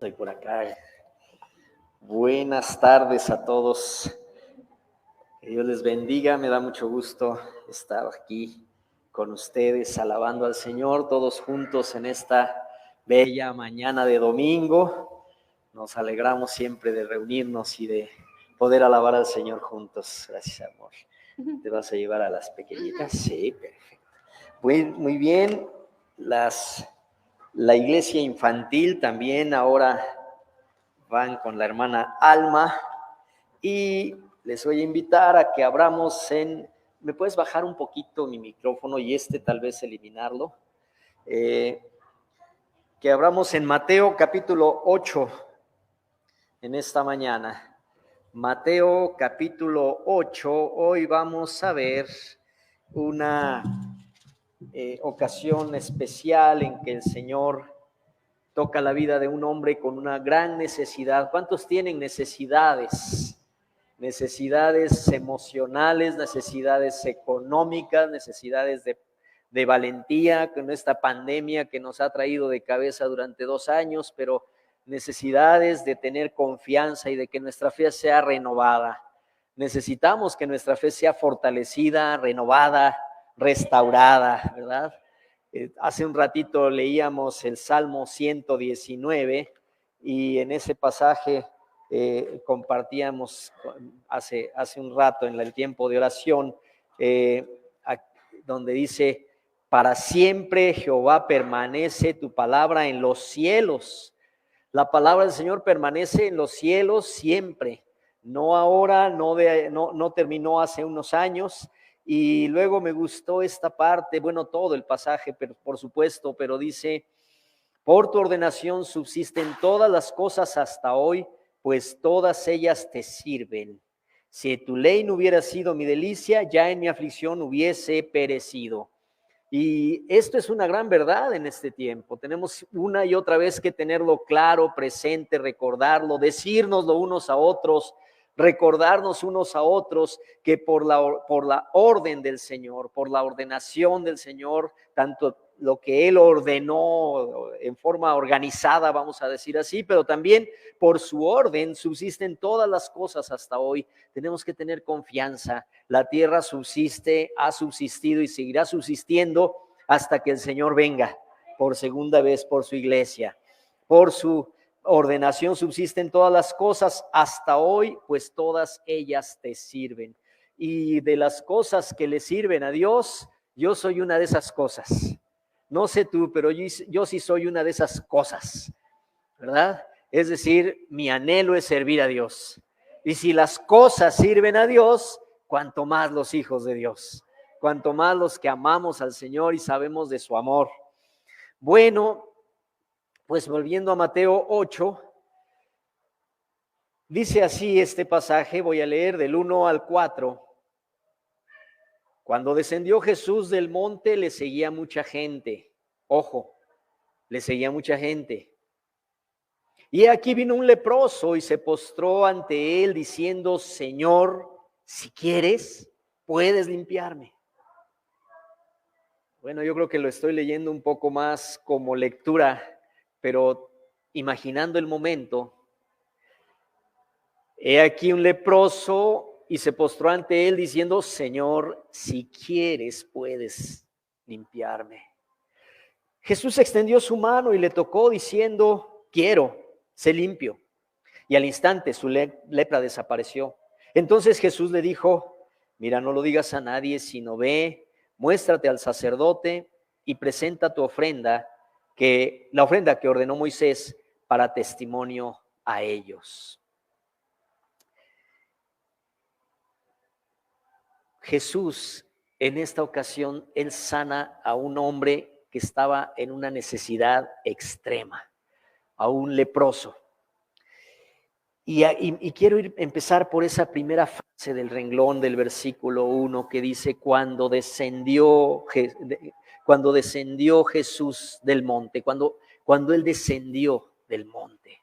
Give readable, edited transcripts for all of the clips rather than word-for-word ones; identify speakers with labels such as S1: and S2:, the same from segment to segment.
S1: estoy por acá. Buenas tardes a todos. Que Dios les bendiga. Me da mucho gusto estar aquí con ustedes, alabando al Señor, todos juntos en esta bella mañana de domingo. Nos alegramos siempre de reunirnos y de poder alabar al Señor juntos. Gracias, amor. ¿Te vas a llevar a las pequeñitas? Sí, perfecto. Muy bien. La iglesia infantil también ahora van con la hermana Alma y les voy a invitar a que abramos ¿me puedes bajar un poquito mi micrófono y tal vez eliminarlo? Que abramos en Mateo capítulo 8 en esta mañana. Mateo capítulo 8, hoy vamos a ver una ocasión especial en que el Señor toca la vida de un hombre con una gran necesidad. ¿Cuántos tienen necesidades? Necesidades emocionales, necesidades económicas, necesidades de valentía con esta pandemia que nos ha traído de cabeza durante 2 años, pero necesidades de tener confianza y de que nuestra fe sea renovada. Necesitamos que nuestra fe sea fortalecida, renovada, restaurada, ¿verdad? Hace un ratito leíamos el Salmo 119 y en ese pasaje compartíamos hace un rato en el tiempo de oración, donde dice: para siempre Jehová permanece tu palabra en los cielos. La palabra del Señor permanece en los cielos siempre, no ahora, no terminó hace unos años. Y luego me gustó esta parte, bueno, todo el pasaje, pero, por supuesto, pero dice: por tu ordenación subsisten todas las cosas hasta hoy, pues todas ellas te sirven. Si tu ley no hubiera sido mi delicia, ya en mi aflicción hubiese perecido. Y esto es una gran verdad en este tiempo. Tenemos una y otra vez que tenerlo claro, presente, recordarlo, decírnoslo unos a otros, recordarnos unos a otros que por la orden del Señor, por la ordenación del Señor, tanto lo que Él ordenó en forma organizada, vamos a decir así, pero también por su orden subsisten todas las cosas hasta hoy. Tenemos que tener confianza. La tierra subsiste, ha subsistido y seguirá subsistiendo hasta que el Señor venga por segunda vez por su iglesia. Por su ordenación subsisten todas las cosas hasta hoy, pues todas ellas te sirven. Y de las cosas que le sirven a Dios, yo soy una de esas cosas. No sé tú, pero yo sí soy una de esas cosas, ¿verdad? Es decir, mi anhelo es servir a Dios. Y si las cosas sirven a Dios, cuanto más los hijos de Dios, cuanto más los que amamos al Señor y sabemos de su amor. Bueno, pues volviendo a Mateo 8, dice así este pasaje, voy a leer del 1 al 4. Cuando descendió Jesús del monte, le seguía mucha gente. Ojo, le seguía mucha gente. Y aquí vino un leproso y se postró ante él diciendo: Señor, si quieres, puedes limpiarme. Bueno, yo creo que lo estoy leyendo un poco más como lectura, pero imaginando el momento. He aquí un leproso y se postró ante él diciendo: Señor, si quieres, puedes limpiarme. Jesús extendió su mano y le tocó diciendo: quiero, sé limpio. Y al instante su lepra desapareció. Entonces Jesús le dijo: mira, no lo digas a nadie, sino ve, muéstrate al sacerdote y presenta tu ofrenda, la ofrenda que ordenó Moisés para testimonio a ellos. Jesús, en esta ocasión, él sana a un hombre que estaba en una necesidad extrema, a un leproso. Y quiero empezar por esa primera frase del renglón del versículo 1 que dice: cuando descendió Jesús del monte, cuando él descendió del monte.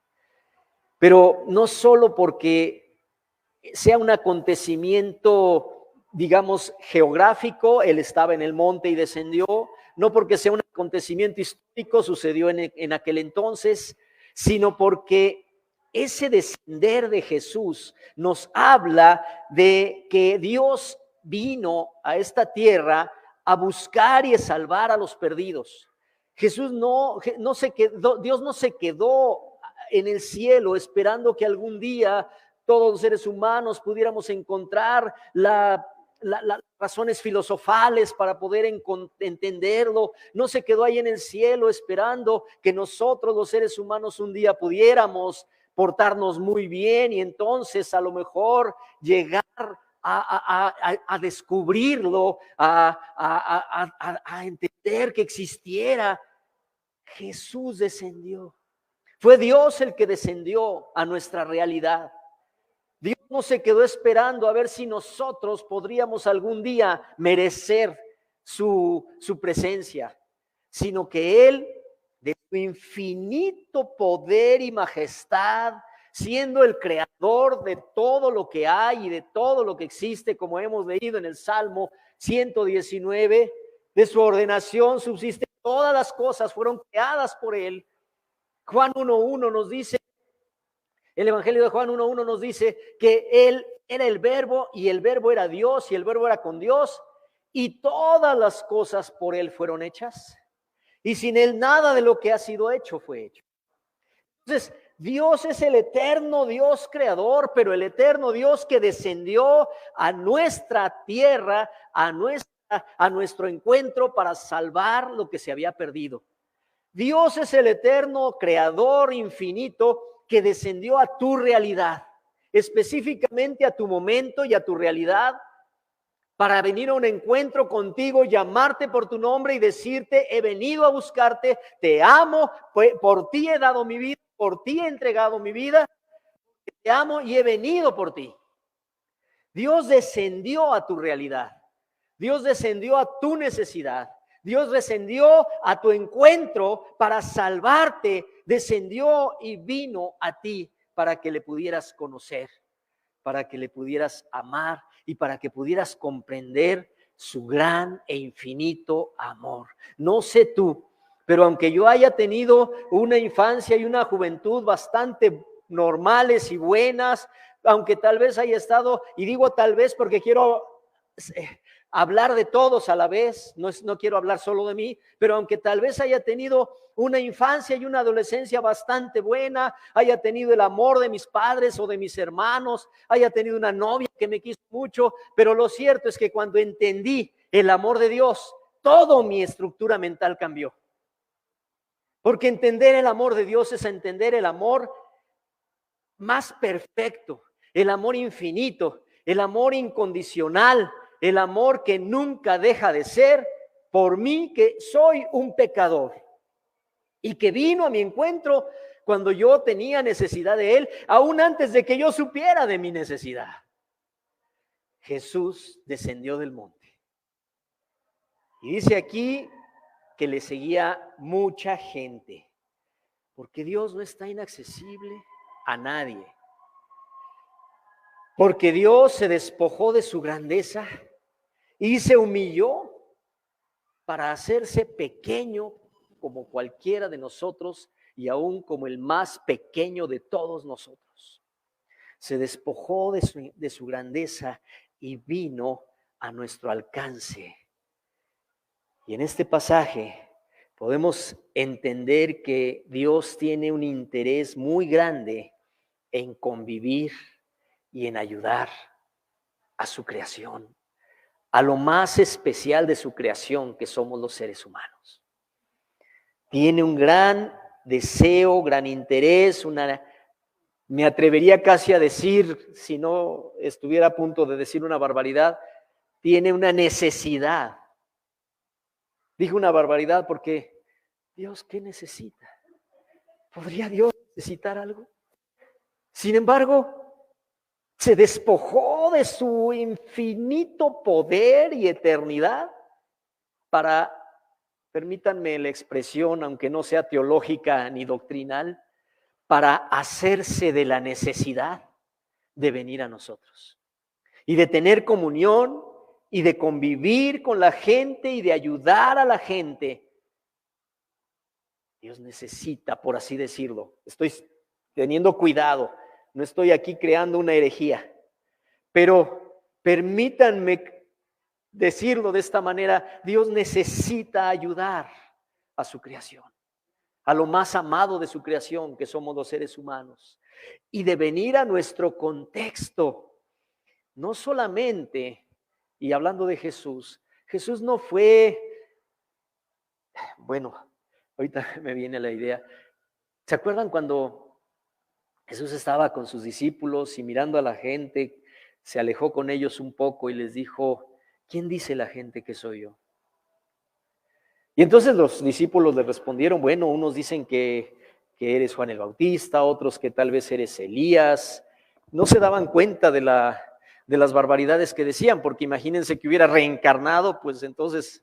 S1: Pero no solo porque sea un acontecimiento, digamos, geográfico, él estaba en el monte y descendió, no porque sea un acontecimiento histórico, sucedió en aquel entonces, sino porque ese descender de Jesús nos habla de que Dios vino a esta tierra a buscar y a salvar a los perdidos. Jesús no se quedó, Dios no se quedó en el cielo esperando que algún día todos los seres humanos pudiéramos encontrar las razones filosofales para poder entenderlo. No se quedó ahí en el cielo esperando que nosotros los seres humanos un día pudiéramos portarnos muy bien y entonces a lo mejor llegar a descubrirlo, a entender que existiera. Jesús descendió. Fue Dios el que descendió a nuestra realidad. Dios no se quedó esperando a ver si nosotros podríamos algún día merecer su presencia, sino que Él, de su infinito poder y majestad, siendo el creador de todo lo que hay y de todo lo que existe, como hemos leído en el Salmo 119, de su ordenación subsisten todas las cosas, fueron creadas por Él. Juan 1:1 nos dice, el Evangelio de Juan 1:1 nos dice que Él era el Verbo y el Verbo era Dios y el Verbo era con Dios y todas las cosas por Él fueron hechas y sin Él nada de lo que ha sido hecho fue hecho. Entonces, Dios es el eterno Dios creador, pero el eterno Dios que descendió a nuestra tierra, a nuestro encuentro para salvar lo que se había perdido. Dios es el eterno creador infinito que descendió a tu realidad, específicamente a tu momento y a tu realidad, para venir a un encuentro contigo, llamarte por tu nombre y decirte: he venido a buscarte, te amo, por ti he dado mi vida, por ti he entregado mi vida, te amo y he venido por ti. Dios descendió a tu realidad, Dios descendió a tu necesidad, Dios descendió a tu encuentro para salvarte, descendió y vino a ti para que le pudieras conocer, para que le pudieras amar y para que pudieras comprender su gran e infinito amor. No sé tú, pero aunque yo haya tenido una infancia y una juventud bastante normales y buenas, aunque tal vez haya estado, y digo tal vez porque quiero hablar de todos a la vez, no quiero hablar solo de mí, pero aunque tal vez haya tenido una infancia y una adolescencia bastante buena, haya tenido el amor de mis padres o de mis hermanos, haya tenido una novia que me quiso mucho, pero lo cierto es que cuando entendí el amor de Dios, toda mi estructura mental cambió. Porque entender el amor de Dios es entender el amor más perfecto, el amor infinito, el amor incondicional, el amor que nunca deja de ser por mí, que soy un pecador y que vino a mi encuentro cuando yo tenía necesidad de Él, aún antes de que yo supiera de mi necesidad. Jesús descendió del monte y dice aquí que le seguía mucha gente, porque Dios no está inaccesible a nadie. Porque Dios se despojó de su grandeza y se humilló para hacerse pequeño como cualquiera de nosotros y aún como el más pequeño de todos nosotros. Se despojó de su grandeza y vino a nuestro alcance. Y en este pasaje podemos entender que Dios tiene un interés muy grande en convivir y en ayudar a su creación, a lo más especial de su creación, que somos los seres humanos. Tiene un gran deseo, gran interés, me atrevería casi a decir, si no estuviera a punto de decir una barbaridad, tiene una necesidad. Digo una barbaridad porque, Dios, ¿qué necesita? ¿Podría Dios necesitar algo? Sin embargo, se despojó de su infinito poder y eternidad para, permítanme la expresión, aunque no sea teológica ni doctrinal, para hacerse de la necesidad de venir a nosotros y de tener comunión y de convivir con la gente y de ayudar a la gente Dios necesita, por así decirlo, estoy teniendo cuidado, no estoy aquí creando una herejía, pero permítanme decirlo de esta manera, Dios necesita ayudar a su creación, a lo más amado de su creación, que somos los seres humanos, y de venir a nuestro contexto, no solamente, y hablando de Jesús, Jesús no fue, bueno, ahorita me viene la idea, ¿se acuerdan cuando Jesús estaba con sus discípulos y mirando a la gente, se alejó con ellos un poco y les dijo, ¿quién dice la gente que soy yo? Y entonces los discípulos le respondieron, bueno, unos dicen que eres Juan el Bautista, otros que tal vez eres Elías. No se daban cuenta de las barbaridades que decían, porque imagínense que hubiera reencarnado, pues entonces,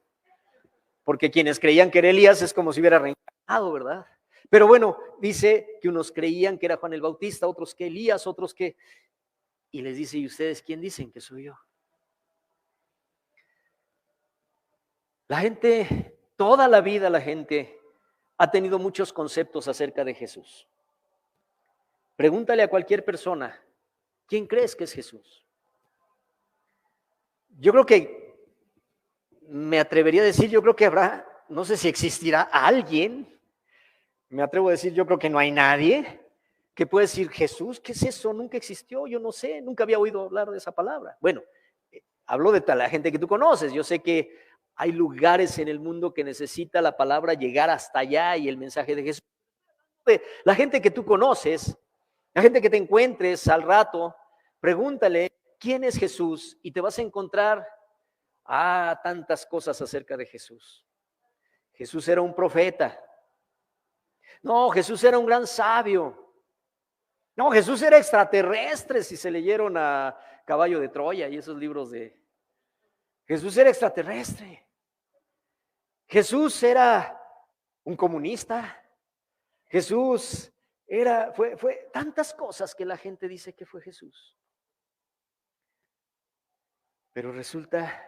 S1: porque quienes creían que era Elías es como si hubiera reencarnado, ¿verdad? Pero bueno, dice que unos creían que era Juan el Bautista, otros que Elías, otros que... Y les dice, ¿y ustedes quién dicen que soy yo? La gente, toda la vida la gente ha tenido muchos conceptos acerca de Jesús. Pregúntale a cualquier persona, ¿quién crees que es Jesús? Yo creo que, me atrevería a decir, yo creo que habrá, no sé si existirá alguien, me atrevo a decir, yo creo que no hay nadie que pueda decir, Jesús, ¿qué es eso? Nunca existió, yo no sé, nunca había oído hablar de esa palabra. Bueno, hablo de la gente que tú conoces, yo sé que hay lugares en el mundo que necesita la palabra llegar hasta allá y el mensaje de Jesús. La gente que tú conoces, la gente que te encuentres al rato, pregúntale quién es Jesús y te vas a encontrar tantas cosas acerca de Jesús. Jesús era un profeta. No, Jesús era un gran sabio. No, Jesús era extraterrestre, si se leyeron a Caballo de Troya y esos libros de... Jesús era extraterrestre. Jesús era un comunista. Jesús fue tantas cosas que la gente dice que fue Jesús. Pero resulta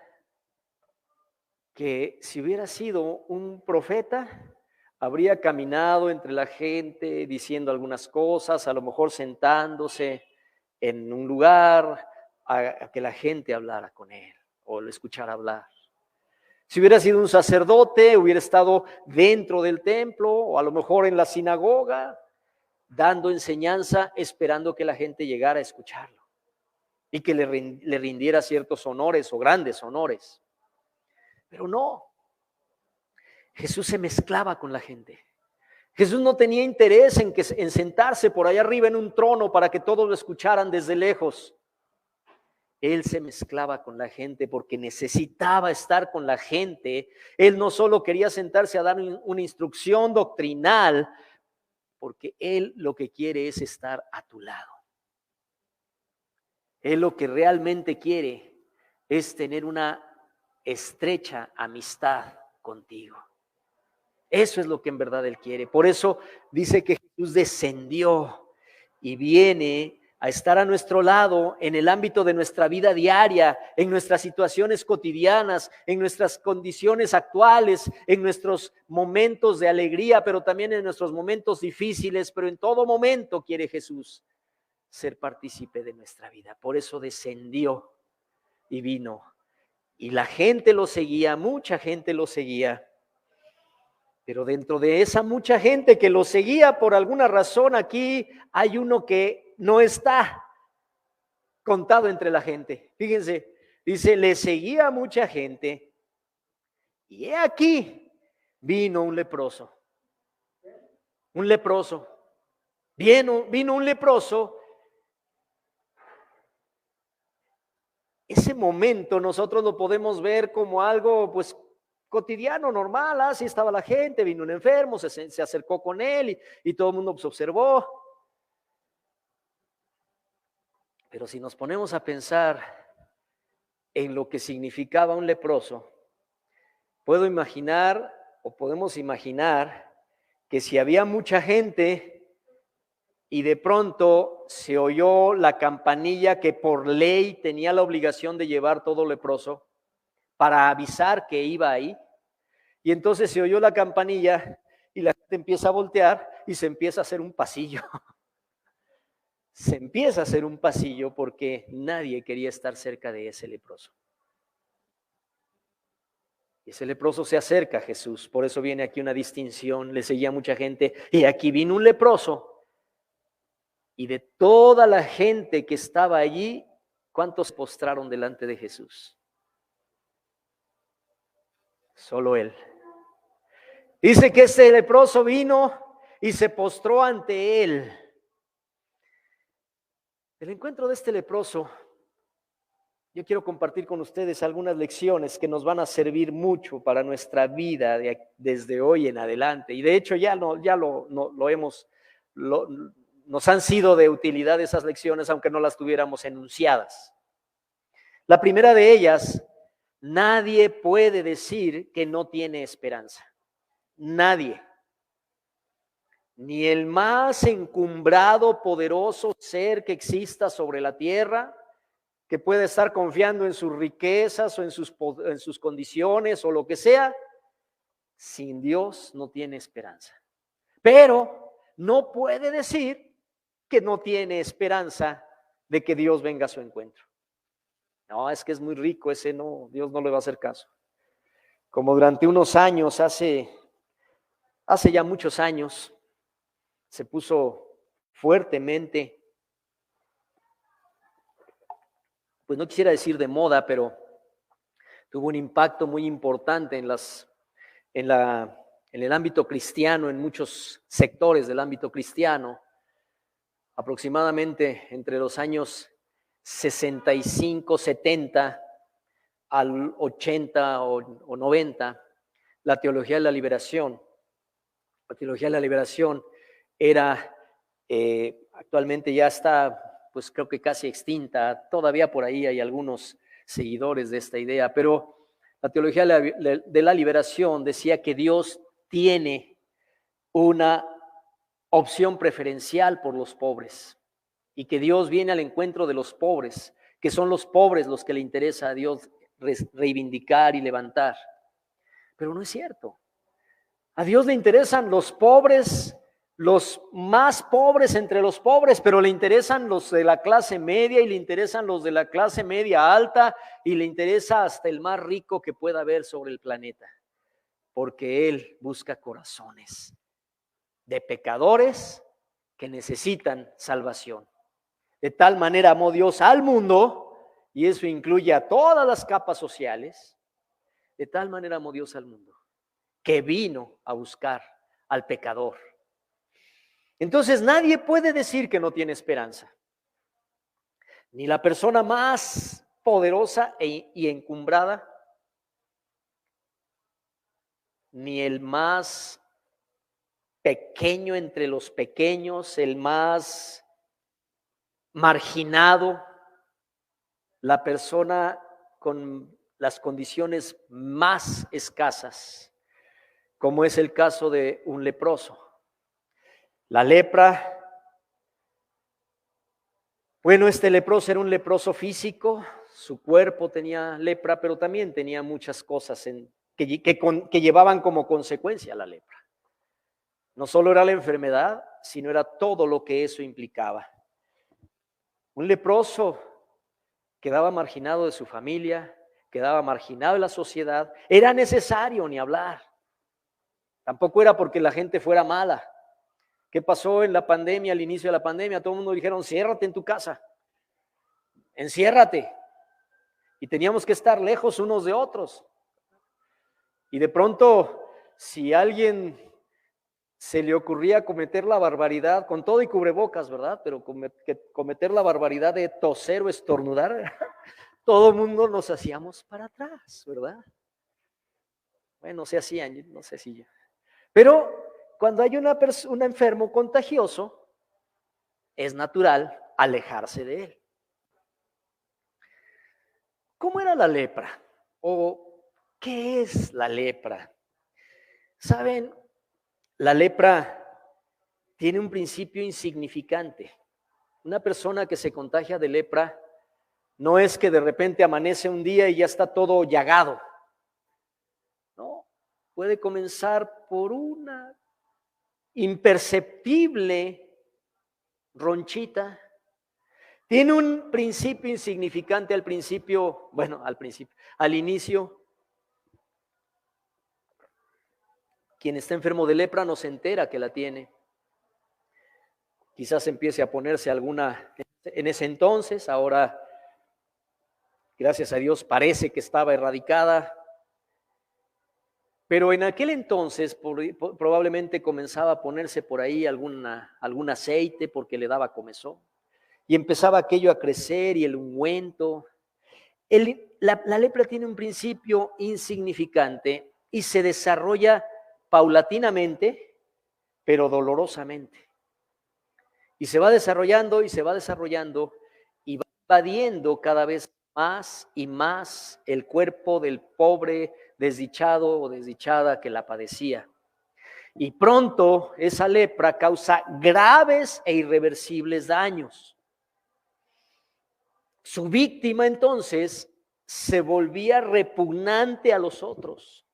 S1: que si hubiera sido un profeta, habría caminado entre la gente diciendo algunas cosas, a lo mejor sentándose en un lugar a que la gente hablara con él o lo escuchara hablar. Si hubiera sido un sacerdote, hubiera estado dentro del templo o a lo mejor en la sinagoga, dando enseñanza, esperando que la gente llegara a escucharlo y que le rindiera ciertos honores o grandes honores. Pero no, Jesús se mezclaba con la gente. Jesús no tenía interés en sentarse por allá arriba en un trono para que todos lo escucharan desde lejos. Él se mezclaba con la gente porque necesitaba estar con la gente. Él no solo quería sentarse a dar una instrucción doctrinal, porque Él lo que quiere es estar a tu lado. Él lo que realmente quiere es tener una estrecha amistad contigo. Eso es lo que en verdad Él quiere. Por eso dice que Jesús descendió y viene a estar a nuestro lado en el ámbito de nuestra vida diaria, en nuestras situaciones cotidianas, en nuestras condiciones actuales, en nuestros momentos de alegría, pero también en nuestros momentos difíciles, pero en todo momento quiere Jesús ser partícipe de nuestra vida. Por eso descendió y vino. Y la gente lo seguía, mucha gente lo seguía. Pero dentro de esa mucha gente que lo seguía, por alguna razón aquí hay uno que no está contado entre la gente. Fíjense, dice, le seguía mucha gente y he aquí vino un leproso. Un leproso. Vino un leproso. Ese momento nosotros lo podemos ver como algo pues cotidiano, normal. Así estaba la gente, vino un enfermo, se acercó con él y todo el mundo pues observó. Pero si nos ponemos a pensar en lo que significaba un leproso, puedo imaginar o podemos imaginar que si había mucha gente y de pronto se oyó la campanilla que por ley tenía la obligación de llevar todo leproso para avisar que iba ahí, y entonces se oyó la campanilla y la gente empieza a voltear y se empieza a hacer un pasillo. Se empieza a hacer un pasillo porque nadie quería estar cerca de ese leproso. Ese leproso se acerca a Jesús, por eso viene aquí una distinción, le seguía mucha gente, y aquí vino un leproso, y de toda la gente que estaba allí, ¿cuántos postraron delante de Jesús? Solo él. Dice que este leproso vino y se postró ante él. El encuentro de este leproso, yo quiero compartir con ustedes algunas lecciones que nos van a servir mucho para nuestra vida desde hoy en adelante. Y de hecho nos han sido de utilidad esas lecciones, aunque no las tuviéramos enunciadas. La primera de ellas, nadie puede decir que no tiene esperanza. Nadie. Ni el más encumbrado, poderoso ser que exista sobre la tierra, que puede estar confiando en sus riquezas o en sus condiciones o lo que sea, sin Dios no tiene esperanza. Pero no puede decir que no tiene esperanza de que Dios venga a su encuentro. No, es que es muy rico, ese no, Dios no le va a hacer caso. Como durante unos años, hace ya muchos años, se puso fuertemente, pues no quisiera decir de moda, pero tuvo un impacto muy importante en el ámbito cristiano, en muchos sectores del ámbito cristiano, aproximadamente entre los años 65, 70 al 80 o 90, la teología de la liberación. La teología de la liberación era, actualmente ya está, pues creo que casi extinta, todavía por ahí hay algunos seguidores de esta idea, pero la teología de la liberación decía que Dios tiene una opción preferencial por los pobres y que Dios viene al encuentro de los pobres, que son los pobres los que le interesa a Dios reivindicar y levantar. Pero no es cierto. A Dios le interesan los pobres, los más pobres entre los pobres, pero le interesan los de la clase media y le interesan los de la clase media alta y le interesa hasta el más rico que pueda haber sobre el planeta, porque Él busca corazones de pecadores que necesitan salvación. De tal manera amó Dios al mundo, y eso incluye a todas las capas sociales, de tal manera amó Dios al mundo, que vino a buscar al pecador. Entonces nadie puede decir que no tiene esperanza. Ni la persona más poderosa y encumbrada, ni el más pequeño entre los pequeños, el más marginado, la persona con las condiciones más escasas, como es el caso de un leproso. La lepra, bueno, este leproso era un leproso físico, su cuerpo tenía lepra, pero también tenía muchas cosas que llevaban como consecuencia la lepra. No solo era la enfermedad, sino era todo lo que eso implicaba. Un leproso quedaba marginado de su familia, quedaba marginado de la sociedad. Era necesario ni hablar. Tampoco era porque la gente fuera mala. ¿Qué pasó en la pandemia, al inicio de la pandemia? Todo el mundo dijeron, enciérrate en tu casa, enciérrate. Y teníamos que estar lejos unos de otros. Y de pronto, si a alguien se le ocurría cometer la barbaridad, con todo y cubrebocas, ¿verdad? Pero cometer la barbaridad de toser o estornudar, todo el mundo nos hacíamos para atrás, ¿verdad? Bueno, se hacían, no sé si yo. Pero cuando hay un enfermo contagioso, es natural alejarse de él. ¿Cómo era la lepra? ¿O qué es la lepra? ¿Saben? La lepra tiene un principio insignificante. Una persona que se contagia de lepra no es que de repente amanece un día y ya está todo llagado. No, puede comenzar por una imperceptible ronchita. Tiene un principio insignificante al principio, al inicio. Quien está enfermo de lepra no se entera que la tiene. Quizás empiece a ponerse alguna en ese entonces, ahora, gracias a Dios, parece que estaba erradicada. Pero en aquel entonces probablemente comenzaba a ponerse por ahí algún aceite porque le daba comezón. Y empezaba aquello a crecer y el ungüento. La lepra tiene un principio insignificante y se desarrolla paulatinamente, pero dolorosamente. Y se va desarrollando y se va desarrollando y va invadiendo cada vez más y más el cuerpo del pobre desdichado o desdichada que la padecía. Y pronto esa lepra causa graves e irreversibles daños. Su víctima entonces se volvía repugnante a los otros.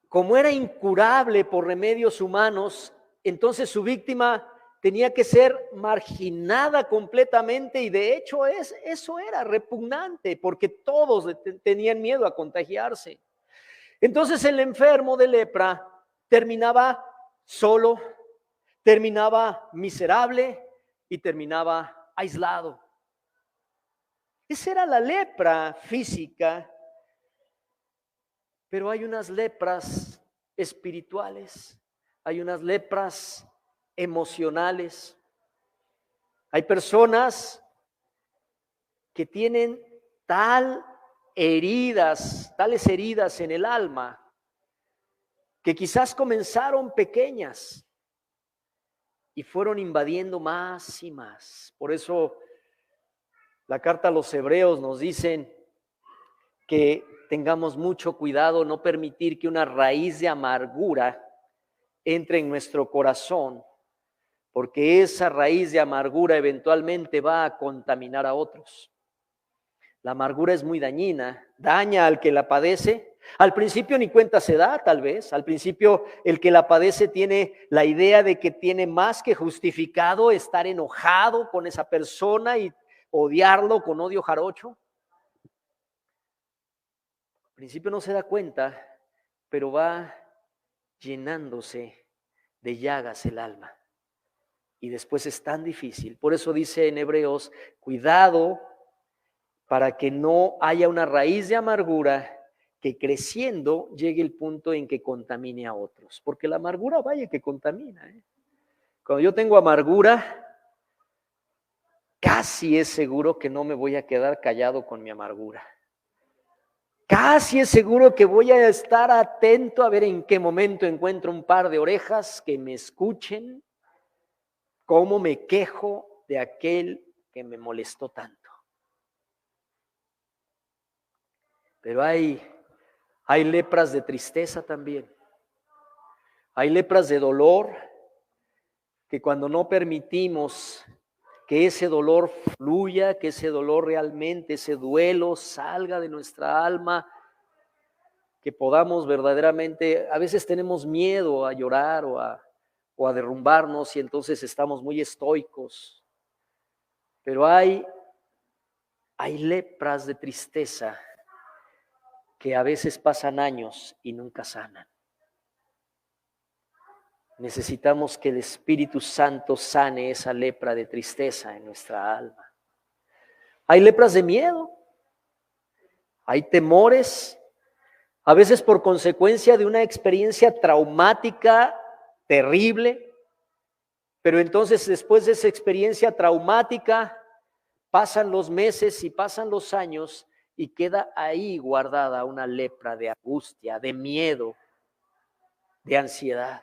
S1: Como era incurable por remedios humanos, entonces su víctima tenía que ser marginada completamente y de hecho eso era repugnante porque todos tenían miedo a contagiarse. Entonces el enfermo de lepra terminaba solo, terminaba miserable y terminaba aislado. Esa era la lepra física, pero hay unas lepras espirituales, hay unas lepras emocionales. Hay personas que tienen tales heridas en el alma, que quizás comenzaron pequeñas y fueron invadiendo más y más. Por eso la carta a los Hebreos nos dicen que tengamos mucho cuidado, no permitir que una raíz de amargura entre en nuestro corazón, porque esa raíz de amargura eventualmente va a contaminar a otros. La amargura es muy dañina, daña al que la padece. Al principio ni cuenta se da, tal vez. Al principio el que la padece tiene la idea de que tiene más que justificado estar enojado con esa persona y odiarlo con odio jarocho. Al principio no se da cuenta, pero va llenándose de llagas el alma. Y después es tan difícil. Por eso dice en Hebreos, cuidado para que no haya una raíz de amargura que creciendo llegue el punto en que contamine a otros. Porque la amargura, vaya que contamina. Cuando yo tengo amargura, casi es seguro que no me voy a quedar callado con mi amargura. Casi es seguro que voy a estar atento a ver en qué momento encuentro un par de orejas que me escuchen cómo me quejo de aquel que me molestó tanto. Pero hay lepras de tristeza también. Hay lepras de dolor que cuando no permitimos que ese dolor fluya, que ese dolor realmente, ese duelo salga de nuestra alma, que podamos verdaderamente, a veces tenemos miedo a llorar o a derrumbarnos y entonces estamos muy estoicos. Pero hay lepras de tristeza que a veces pasan años y nunca sanan. Necesitamos que el Espíritu Santo sane esa lepra de tristeza en nuestra alma. Hay lepras de miedo, hay temores, a veces por consecuencia de una experiencia traumática terrible, pero entonces después de esa experiencia traumática pasan los meses y pasan los años y queda ahí guardada una lepra de angustia, de miedo, de ansiedad.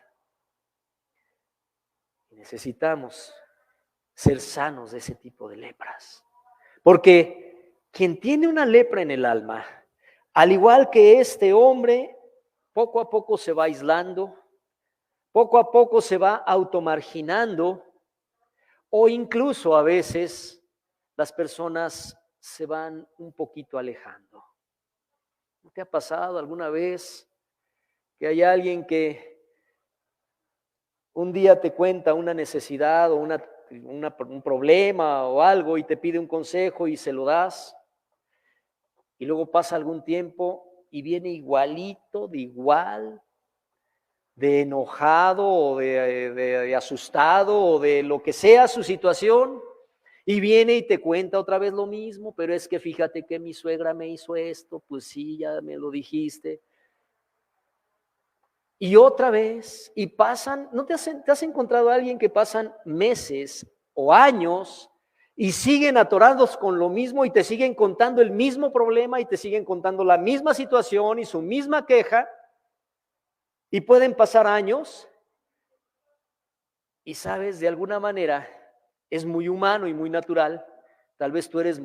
S1: Necesitamos ser sanos de ese tipo de lepras. Porque quien tiene una lepra en el alma, al igual que este hombre, poco a poco se va aislando, poco a poco se va automarginando, o incluso a veces las personas se van un poquito alejando. ¿No te ha pasado alguna vez que hay alguien que un día te cuenta una necesidad o un problema o algo y te pide un consejo y se lo das, y luego pasa algún tiempo y viene igualito, de igual, de enojado o de asustado o de lo que sea su situación, y viene y te cuenta otra vez lo mismo, pero es que fíjate que mi suegra me hizo esto, pues sí, ya me lo dijiste. Y otra vez, y pasan, ¿no te has encontrado a alguien que pasan meses o años y siguen atorados con lo mismo y te siguen contando el mismo problema y te siguen contando la misma situación y su misma queja? Y pueden pasar años y sabes, de alguna manera es muy humano y muy natural. Tal vez tú eres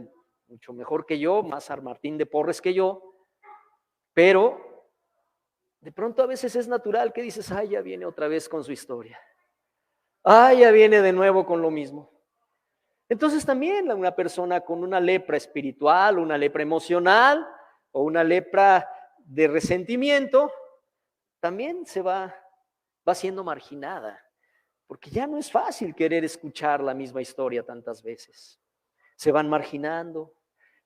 S1: mucho mejor que yo, más San Martín de Porres que yo, pero de pronto a veces es natural que dices, ay, ya viene otra vez con su historia. Ay, ya viene de nuevo con lo mismo. Entonces también una persona con una lepra espiritual, una lepra emocional o una lepra de resentimiento, también va siendo marginada, porque ya no es fácil querer escuchar la misma historia tantas veces. Se van marginando,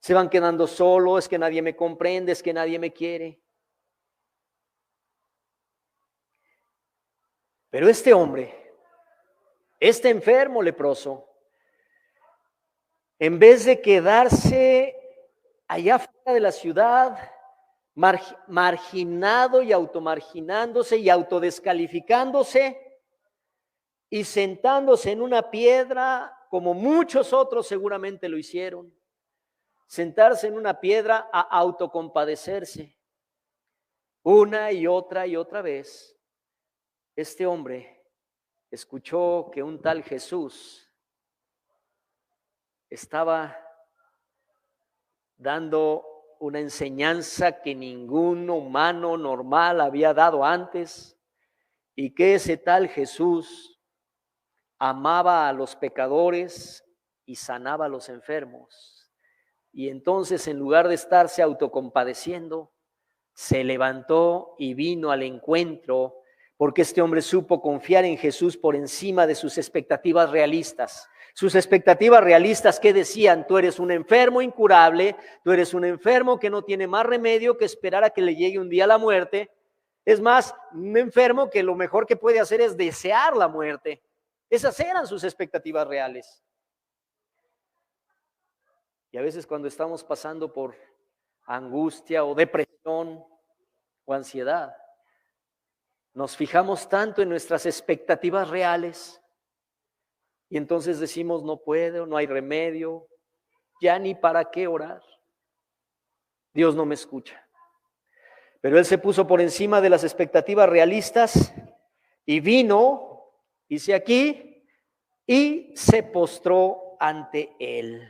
S1: se van quedando solos, es que nadie me comprende, es que nadie me quiere. Pero este hombre, este enfermo leproso, en vez de quedarse allá fuera de la ciudad, marginado y automarginándose y autodescalificándose y sentándose en una piedra, como muchos otros seguramente lo hicieron, sentarse en una piedra a autocompadecerse una y otra vez, este hombre escuchó que un tal Jesús estaba dando una enseñanza que ningún humano normal había dado antes, y que ese tal Jesús amaba a los pecadores y sanaba a los enfermos. Y entonces, en lugar de estarse autocompadeciendo, se levantó y vino al encuentro, porque este hombre supo confiar en Jesús por encima de sus expectativas realistas. Sus expectativas realistas que decían, tú eres un enfermo incurable, tú eres un enfermo que no tiene más remedio que esperar a que le llegue un día la muerte. Es más, un enfermo que lo mejor que puede hacer es desear la muerte. Esas eran sus expectativas reales. Y a veces cuando estamos pasando por angustia o depresión o ansiedad, nos fijamos tanto en nuestras expectativas reales y entonces decimos, no puedo, no hay remedio, ya ni para qué orar. Dios no me escucha. Pero él se puso por encima de las expectativas realistas y vino, dice aquí, y se postró ante él.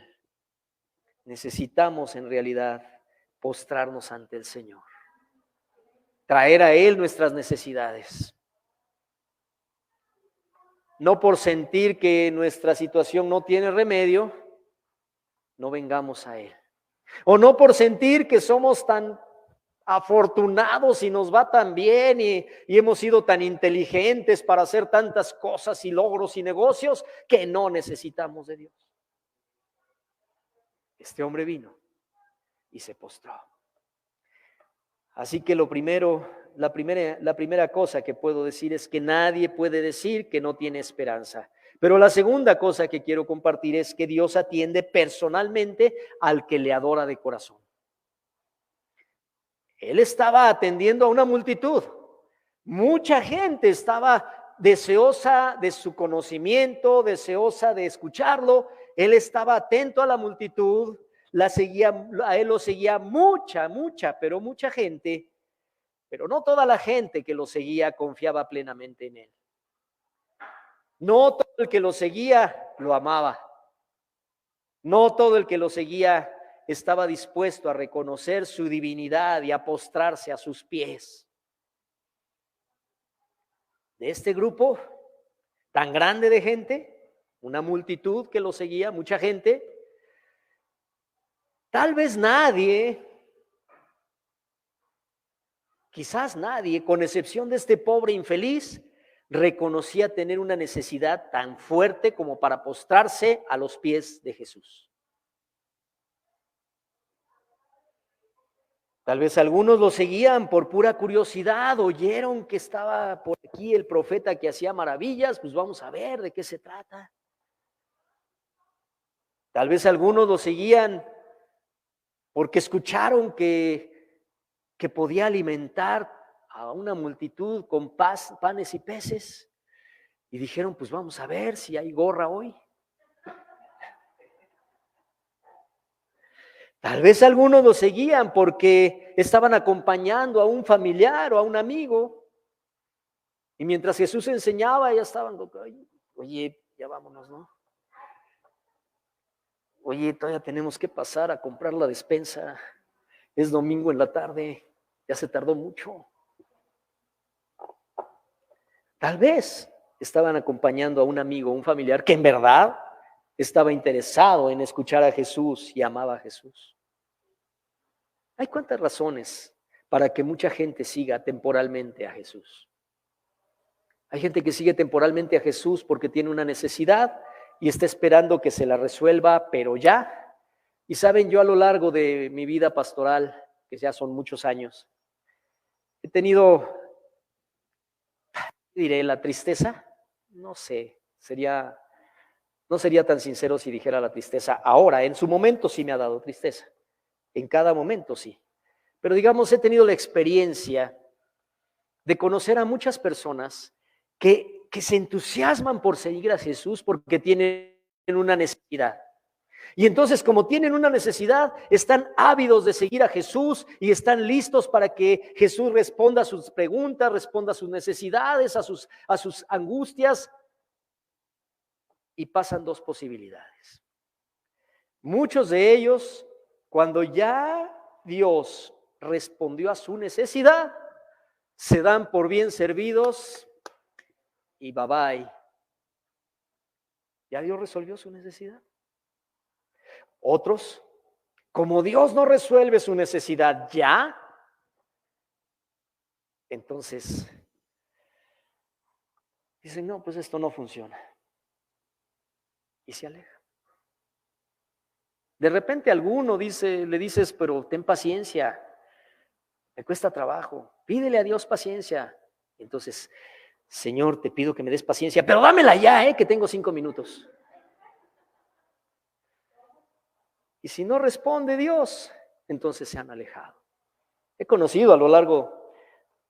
S1: Necesitamos en realidad postrarnos ante el Señor, traer a Él nuestras necesidades. No por sentir que nuestra situación no tiene remedio, no vengamos a Él. O no por sentir que somos tan afortunados y nos va tan bien y hemos sido tan inteligentes para hacer tantas cosas y logros y negocios que no necesitamos de Dios. Este hombre vino y se postró. Así que la primera cosa que puedo decir es que nadie puede decir que no tiene esperanza. Pero la segunda cosa que quiero compartir es que Dios atiende personalmente al que le adora de corazón. Él estaba atendiendo a una multitud. Mucha gente estaba deseosa de su conocimiento, deseosa de escucharlo. Él estaba atento a la multitud. A él lo seguía mucha gente, pero no toda la gente que lo seguía confiaba plenamente en él. No todo el que lo seguía lo amaba. No todo el que lo seguía estaba dispuesto a reconocer su divinidad y a postrarse a sus pies. De este grupo tan grande de gente, una multitud que lo seguía, mucha gente, tal vez nadie Quizás nadie, con excepción de este pobre infeliz, reconocía tener una necesidad tan fuerte como para postrarse a los pies de Jesús. Tal vez algunos lo seguían por pura curiosidad, oyeron que estaba por aquí el profeta que hacía maravillas, pues vamos a ver de qué se trata. Tal vez algunos lo seguían porque escucharon que podía alimentar a una multitud con panes y peces y dijeron, pues vamos a ver si hay gorra hoy. Tal vez algunos lo seguían porque estaban acompañando a un familiar o a un amigo. Y mientras Jesús enseñaba, ya estaban, oye, ya vámonos, ¿no? Oye, todavía tenemos que pasar a comprar la despensa. Es domingo en la tarde, ya se tardó mucho. Tal vez estaban acompañando a un amigo, un familiar que en verdad estaba interesado en escuchar a Jesús y amaba a Jesús. Hay cuántas razones para que mucha gente siga temporalmente a Jesús. Hay gente que sigue temporalmente a Jesús porque tiene una necesidad y está esperando que se la resuelva, pero ya. Y saben, yo a lo largo de mi vida pastoral, que ya son muchos años, he tenido, diré, la tristeza, no sé, no sería tan sincero si dijera la tristeza. Ahora, en su momento sí me ha dado tristeza, en cada momento sí. Pero digamos, he tenido la experiencia de conocer a muchas personas que se entusiasman por seguir a Jesús porque tienen una necesidad. Y entonces, como tienen una necesidad, están ávidos de seguir a Jesús y están listos para que Jesús responda a sus preguntas, responda a sus necesidades, a sus angustias. Y pasan dos posibilidades. Muchos de ellos, cuando ya Dios respondió a su necesidad, se dan por bien servidos y bye bye. Ya Dios resolvió su necesidad. Otros, como Dios no resuelve su necesidad ya, entonces dicen, no, pues esto no funciona. Y se aleja. De repente alguno le dices, pero ten paciencia, me cuesta trabajo, pídele a Dios paciencia. Entonces, Señor, te pido que me des paciencia, pero dámela ya, que tengo 5 minutos. Y si no responde Dios, entonces se han alejado. He conocido a lo largo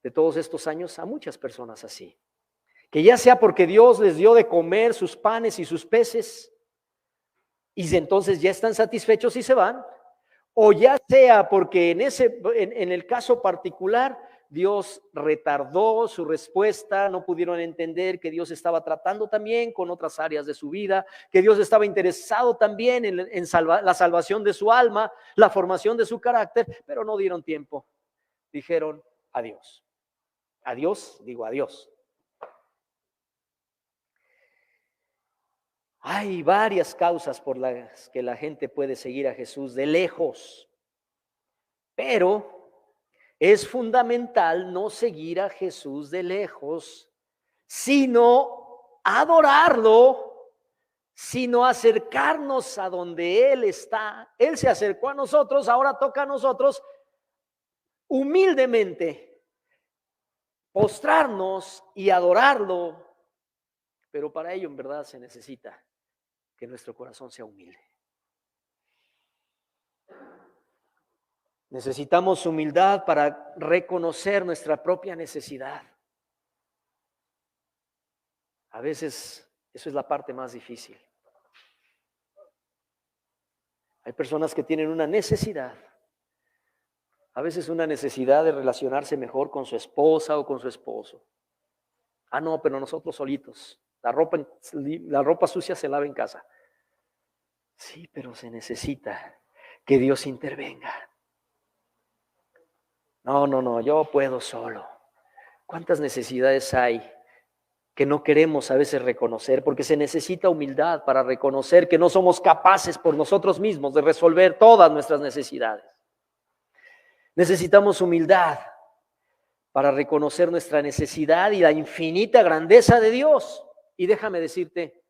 S1: de todos estos años a muchas personas así, que ya sea porque Dios les dio de comer sus panes y sus peces, y entonces ya están satisfechos y se van, o ya sea porque en el caso particular Dios retardó su respuesta, no pudieron entender que Dios estaba tratando también con otras áreas de su vida, que Dios estaba interesado también en la salvación de su alma, la formación de su carácter, pero no dieron tiempo. Dijeron adiós. Adiós, digo adiós. Hay varias causas por las que la gente puede seguir a Jesús de lejos, pero es fundamental no seguir a Jesús de lejos, sino adorarlo, sino acercarnos a donde Él está. Él se acercó a nosotros, ahora toca a nosotros humildemente postrarnos y adorarlo, pero para ello en verdad se necesita que nuestro corazón sea humilde. Necesitamos humildad para reconocer nuestra propia necesidad. A veces eso es la parte más difícil. Hay personas que tienen una necesidad, a veces una necesidad de relacionarse mejor con su esposa o con su esposo. Ah, no, pero nosotros solitos. La ropa sucia se lava en casa. Sí, pero se necesita que Dios intervenga. No, yo puedo solo. ¿Cuántas necesidades hay que no queremos a veces reconocer? Porque se necesita humildad para reconocer que no somos capaces por nosotros mismos de resolver todas nuestras necesidades. Necesitamos humildad para reconocer nuestra necesidad y la infinita grandeza de Dios. Y déjame decirte,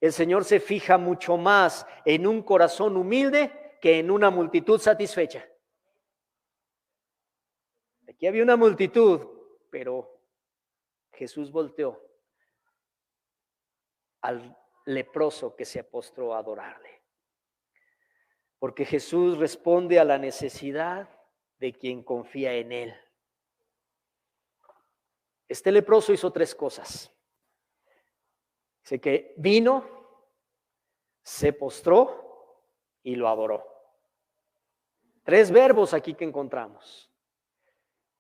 S1: el Señor se fija mucho más en un corazón humilde que en una multitud satisfecha. Aquí había una multitud, pero Jesús volteó al leproso que se postró a adorarle. Porque Jesús responde a la necesidad de quien confía en Él. Este leproso hizo 3 cosas. Dice que vino, se postró y lo adoró. 3 verbos aquí que encontramos.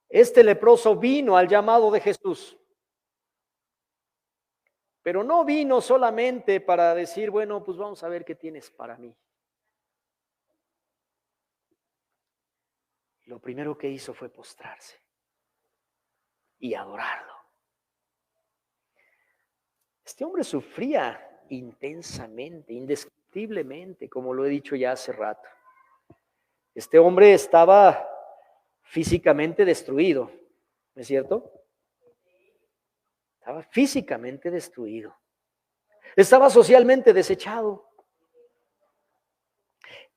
S1: Este leproso vino al llamado de Jesús. Pero no vino solamente para decir, bueno, pues vamos a ver qué tienes para mí. Lo primero que hizo fue postrarse y adorarlo. Este hombre sufría intensamente, indescriptiblemente, como lo he dicho ya hace rato. Este hombre estaba físicamente destruido, ¿no es cierto? Estaba físicamente destruido. Estaba socialmente desechado.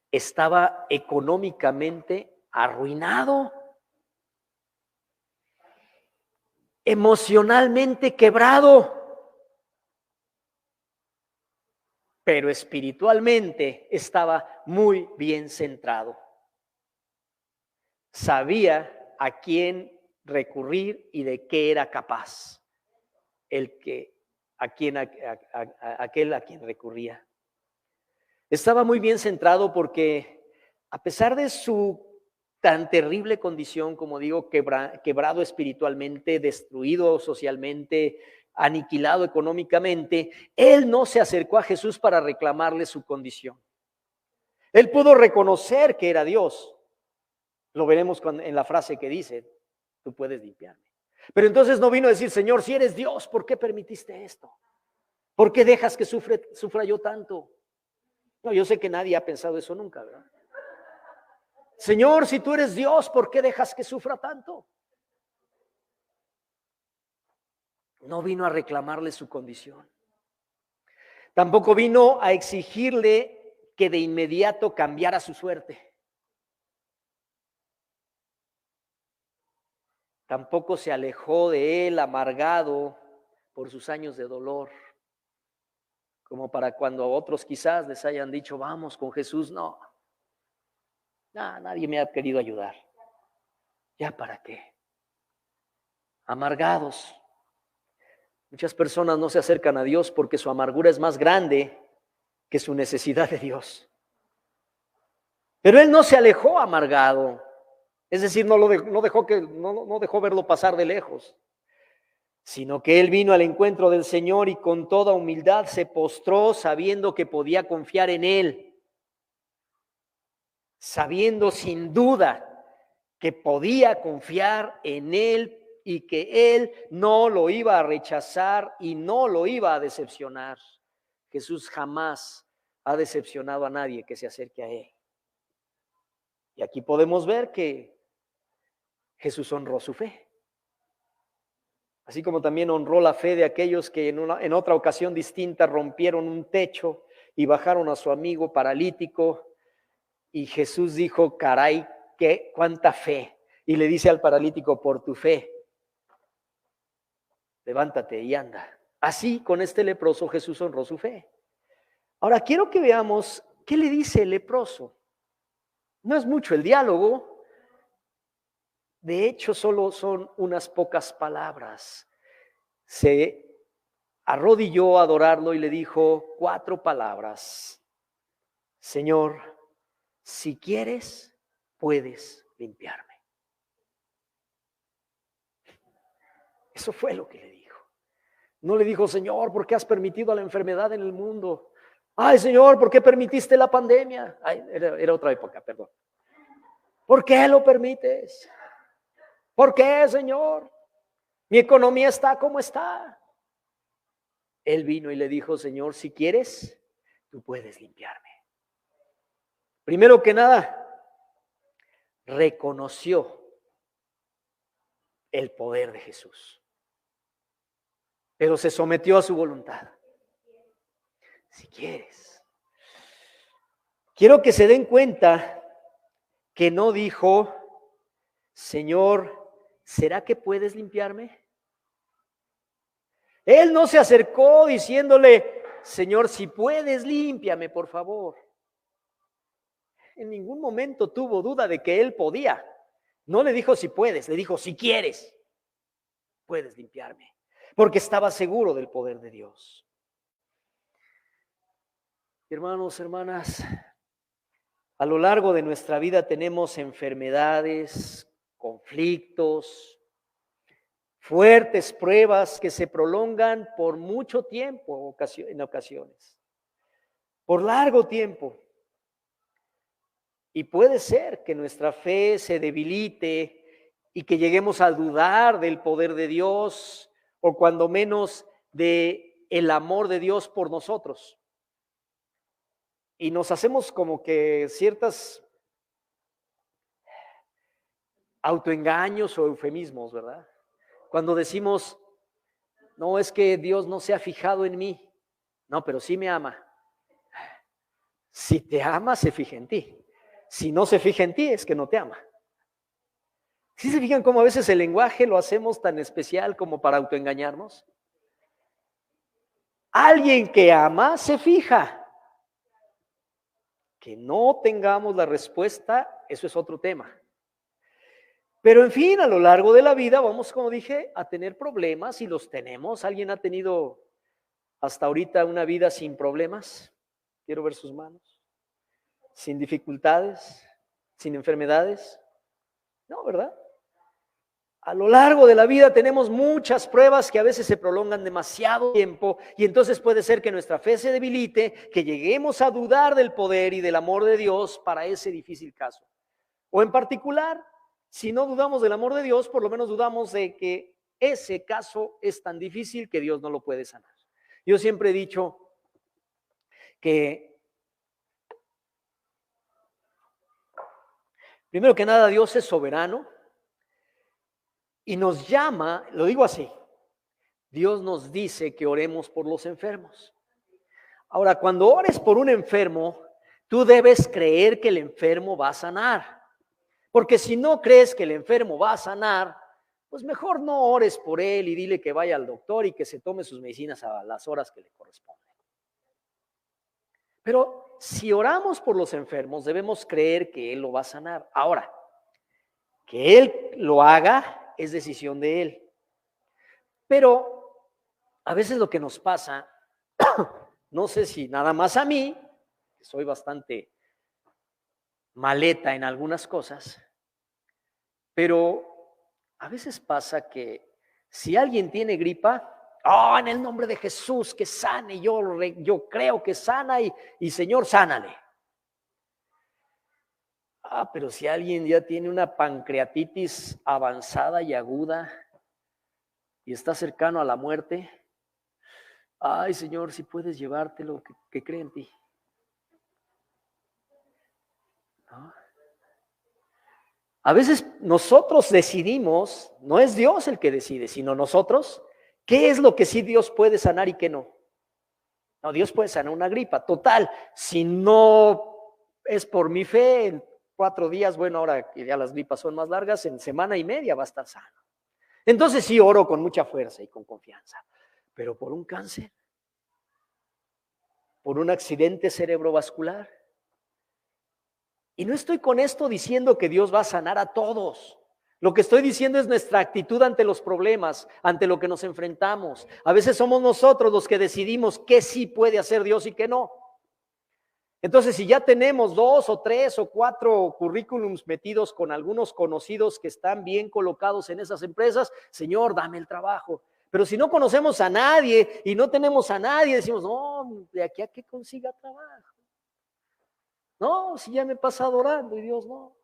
S1: Estaba económicamente arruinado. Emocionalmente quebrado. Pero espiritualmente estaba muy bien centrado. Sabía a quién recurrir y de qué era capaz aquel a quien recurría. Estaba muy bien centrado porque a pesar de su tan terrible condición, como digo, quebrado espiritualmente, destruido socialmente, aniquilado económicamente, él no se acercó a Jesús para reclamarle su condición. Él pudo reconocer que era Dios. Lo veremos en la frase que dice, tú puedes limpiarme. Pero entonces no vino a decir, Señor, si eres Dios, ¿por qué permitiste esto? ¿Por qué dejas que sufra yo tanto? No, yo sé que nadie ha pensado eso nunca, ¿verdad? Señor, si tú eres Dios, ¿por qué dejas que sufra tanto? No vino a reclamarle su condición. Tampoco vino a exigirle que de inmediato cambiara su suerte. Tampoco se alejó de él amargado por sus años de dolor, como para cuando a otros quizás les hayan dicho, vamos con Jesús. No, nadie me ha querido ayudar. ¿Ya para qué? Amargados. Muchas personas no se acercan a Dios porque su amargura es más grande que su necesidad de Dios. Pero él no se alejó amargado. Es decir, no dejó verlo pasar de lejos, sino que él vino al encuentro del Señor y con toda humildad se postró sabiendo que podía confiar en Él, sabiendo sin duda que podía confiar en Él y que Él no lo iba a rechazar y no lo iba a decepcionar. Jesús jamás ha decepcionado a nadie que se acerque a Él. Y aquí podemos ver que Jesús honró su fe. Así como también honró la fe de aquellos que en otra ocasión distinta rompieron un techo y bajaron a su amigo paralítico. Y Jesús dijo, caray, cuánta fe. Y le dice al paralítico, por tu fe, levántate y anda. Así con este leproso Jesús honró su fe. Ahora quiero que veamos qué le dice el leproso. No es mucho el diálogo. De hecho, solo son unas pocas palabras. Se arrodilló a adorarlo y le dijo 4 palabras. Señor, si quieres, puedes limpiarme. Eso fue lo que le dijo. No le dijo, Señor, ¿por qué has permitido la enfermedad en el mundo? Ay, Señor, ¿por qué permitiste la pandemia? Ay, era otra época, perdón. ¿Por qué lo permites? ¿Por qué, Señor? Mi economía está como está. Él vino y le dijo, Señor, si quieres, tú puedes limpiarme. Primero que nada, reconoció el poder de Jesús. Pero se sometió a su voluntad. Si quieres. Quiero que se den cuenta que no dijo, Señor, ¿será que puedes limpiarme? Él no se acercó diciéndole, Señor, si puedes, límpiame, por favor. En ningún momento tuvo duda de que él podía. No le dijo si puedes, le dijo si quieres, puedes limpiarme. Porque estaba seguro del poder de Dios. Hermanos, hermanas, a lo largo de nuestra vida tenemos enfermedades, conflictos, fuertes pruebas que se prolongan por mucho tiempo en ocasiones, por largo tiempo. Y puede ser que nuestra fe se debilite y que lleguemos a dudar del poder de Dios o cuando menos de el amor de Dios por nosotros. Y nos hacemos como que ciertas autoengaños o eufemismos, ¿verdad? Cuando decimos, no, es que Dios no se ha fijado en mí. No, pero sí me ama. Si te ama, se fija en ti. Si no se fija en ti, es que no te ama. ¿Sí se fijan cómo a veces el lenguaje lo hacemos tan especial como para autoengañarnos? Alguien que ama se fija. Que no tengamos la respuesta, eso es otro tema. Pero en fin, a lo largo de la vida vamos, como dije, a tener problemas y los tenemos. ¿Alguien ha tenido hasta ahorita una vida sin problemas? Quiero ver sus manos. Sin dificultades, sin enfermedades. No, ¿verdad? A lo largo de la vida tenemos muchas pruebas que a veces se prolongan demasiado tiempo y entonces puede ser que nuestra fe se debilite, que lleguemos a dudar del poder y del amor de Dios para ese difícil caso. O en particular, si no dudamos del amor de Dios, por lo menos dudamos de que ese caso es tan difícil que Dios no lo puede sanar. Yo siempre he dicho que, primero que nada, Dios es soberano y nos llama, lo digo así, Dios nos dice que oremos por los enfermos. Ahora, cuando ores por un enfermo, tú debes creer que el enfermo va a sanar. Porque si no crees que el enfermo va a sanar, pues mejor no ores por él y dile que vaya al doctor y que se tome sus medicinas a las horas que le corresponden. Pero si oramos por los enfermos, debemos creer que él lo va a sanar. Ahora, que él lo haga es decisión de él. Pero a veces lo que nos pasa, no sé si nada más a mí, que soy bastante maleta en algunas cosas, pero a veces pasa que si alguien tiene gripa, en el nombre de Jesús, que sane, yo creo que sana y Señor, sánale. Pero si alguien ya tiene una pancreatitis avanzada y aguda y está cercano a la muerte, ay Señor, si puedes llevártelo, que cree en ti. ¿No? A veces nosotros decidimos, no es Dios el que decide, sino nosotros, qué es lo que sí Dios puede sanar y qué no. No, Dios puede sanar una gripa, total, si no es por mi fe, en 4 días, bueno, ahora que ya las gripas son más largas, en semana y media va a estar sano. Entonces sí oro con mucha fuerza y con confianza, pero por un cáncer, por un accidente cerebrovascular. Y no estoy con esto diciendo que Dios va a sanar a todos. Lo que estoy diciendo es nuestra actitud ante los problemas, ante lo que nos enfrentamos. A veces somos nosotros los que decidimos qué sí puede hacer Dios y qué no. Entonces, si ya tenemos 2 o 3 o 4 currículums metidos con algunos conocidos que están bien colocados en esas empresas, Señor, dame el trabajo. Pero si no conocemos a nadie y no tenemos a nadie, decimos, no, de aquí a que consiga trabajo. No, si ya me he pasado orando y Dios no.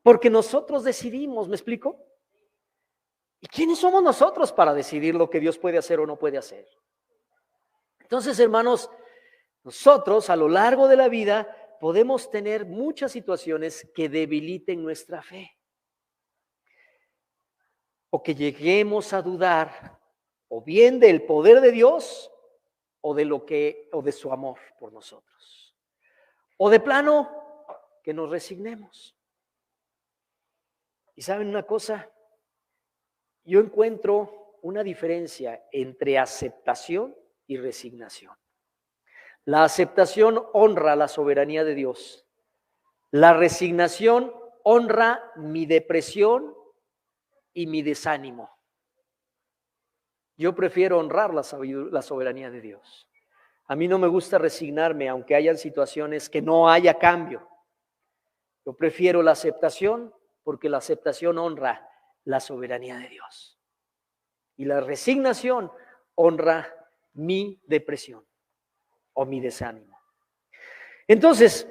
S1: Porque nosotros decidimos, ¿me explico? ¿Y quiénes somos nosotros para decidir lo que Dios puede hacer o no puede hacer? Entonces, hermanos, nosotros a lo largo de la vida podemos tener muchas situaciones que debiliten nuestra fe. o que lleguemos a dudar o bien del poder de Dios o de su amor por nosotros. O de plano que nos resignemos. Y saben una cosa, yo encuentro una diferencia entre aceptación y resignación. La aceptación honra la soberanía de Dios. La resignación honra mi depresión y mi desánimo. Yo prefiero honrar la soberanía de Dios. A mí no me gusta resignarme, aunque hayan situaciones que no haya cambio. Yo prefiero la aceptación porque la aceptación honra la soberanía de Dios. Y la resignación honra mi depresión o mi desánimo. Entonces,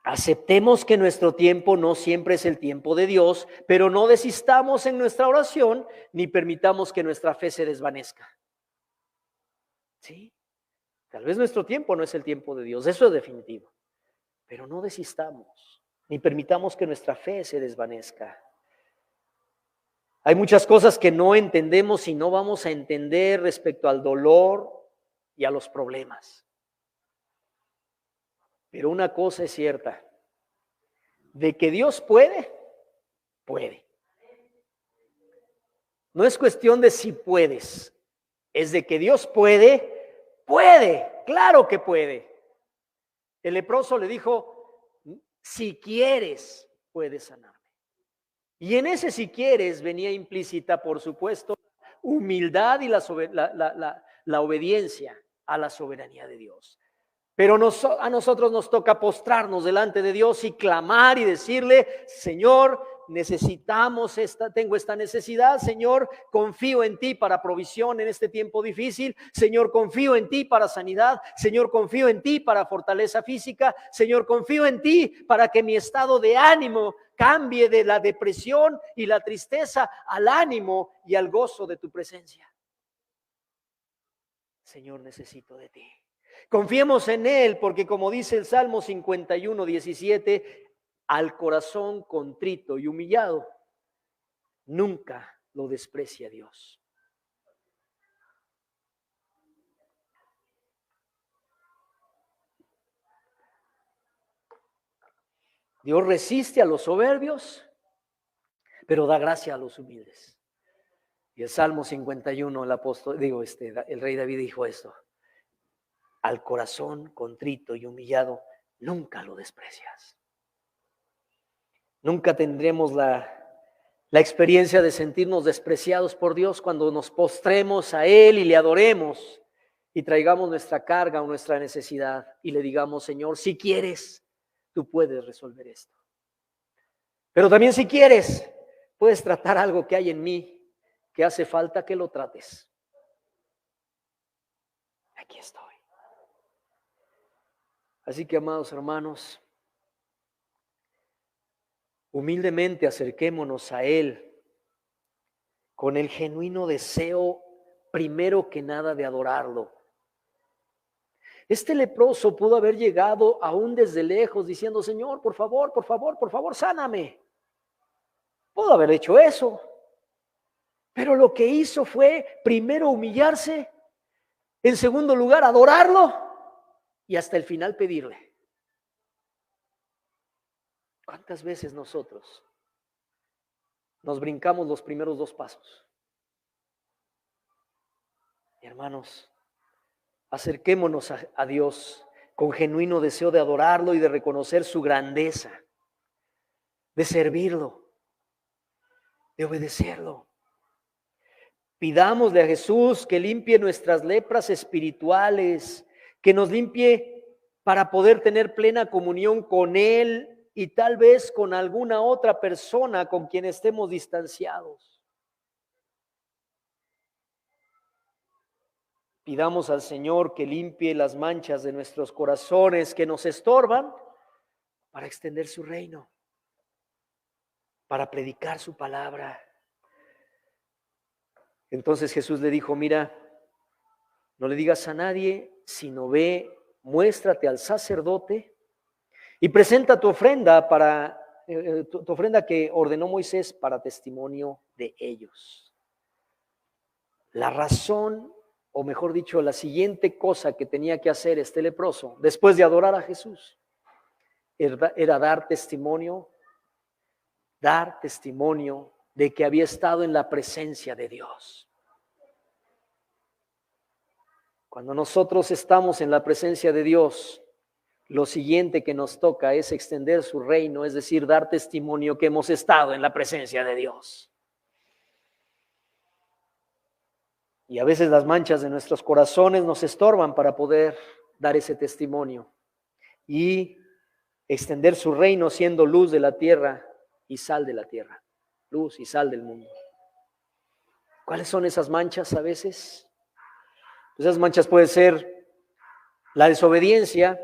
S1: aceptemos que nuestro tiempo no siempre es el tiempo de Dios, pero no desistamos en nuestra oración ni permitamos que nuestra fe se desvanezca. ¿Sí? Tal vez nuestro tiempo no es el tiempo de Dios, eso es definitivo, pero no desistamos ni permitamos que nuestra fe se desvanezca. Hay muchas cosas que no entendemos y no vamos a entender respecto al dolor y a los problemas. Pero una cosa es cierta, de que Dios puede, puede. No es cuestión de si puedes, es de que Dios puede, puede, claro que puede. El leproso le dijo, si quieres, puedes sanarme. Y en ese si quieres venía implícita, por supuesto, humildad y la obediencia a la soberanía de Dios. Pero a nosotros nos toca postrarnos delante de Dios y clamar y decirle, Señor, tengo esta necesidad, Señor, confío en ti para provisión en este tiempo difícil, Señor, confío en ti para sanidad, Señor, confío en ti para fortaleza física, Señor, confío en ti para que mi estado de ánimo cambie de la depresión y la tristeza al ánimo y al gozo de tu presencia. Señor, necesito de ti. Confiemos en Él, porque como dice el Salmo 51:17, al corazón contrito y humillado, nunca lo desprecia Dios. Dios resiste a los soberbios, pero da gracia a los humildes. Y el Salmo 51, el rey David dijo esto: al corazón contrito y humillado, nunca lo desprecias. Nunca tendremos la experiencia de sentirnos despreciados por Dios cuando nos postremos a Él y le adoremos y traigamos nuestra carga o nuestra necesidad y le digamos, Señor, si quieres, tú puedes resolver esto. Pero también si quieres, puedes tratar algo que hay en mí que hace falta que lo trates. Aquí estoy. Así que, amados hermanos, humildemente acerquémonos a Él con el genuino deseo, primero que nada, de adorarlo. Este leproso pudo haber llegado aún desde lejos diciendo, Señor, por favor, sáname. Pudo haber hecho eso. Pero lo que hizo fue, primero, humillarse, en segundo lugar, adorarlo y hasta el final pedirle. ¿Cuántas veces nosotros nos brincamos los primeros dos pasos? Hermanos, acerquémonos a Dios con genuino deseo de adorarlo y de reconocer su grandeza, de servirlo, de obedecerlo. Pidámosle a Jesús que limpie nuestras lepras espirituales, que nos limpie para poder tener plena comunión con Él y tal vez con alguna otra persona con quien estemos distanciados. Pidamos al Señor que limpie las manchas de nuestros corazones que nos estorban para extender su reino, para predicar su palabra. Entonces Jesús le dijo, mira, no le digas a nadie, sino ve, muéstrate al sacerdote y presenta tu ofrenda para tu ofrenda que ordenó Moisés para testimonio de ellos. La razón, o mejor dicho, la siguiente cosa que tenía que hacer este leproso, después de adorar a Jesús, era dar testimonio de que había estado en la presencia de Dios. Cuando nosotros estamos en la presencia de Dios, lo siguiente que nos toca es extender su reino, es decir, dar testimonio que hemos estado en la presencia de Dios. Y a veces las manchas de nuestros corazones nos estorban para poder dar ese testimonio y extender su reino siendo luz de la tierra y sal de la tierra, luz y sal del mundo. ¿Cuáles son esas manchas a veces? Pues esas manchas pueden ser la desobediencia.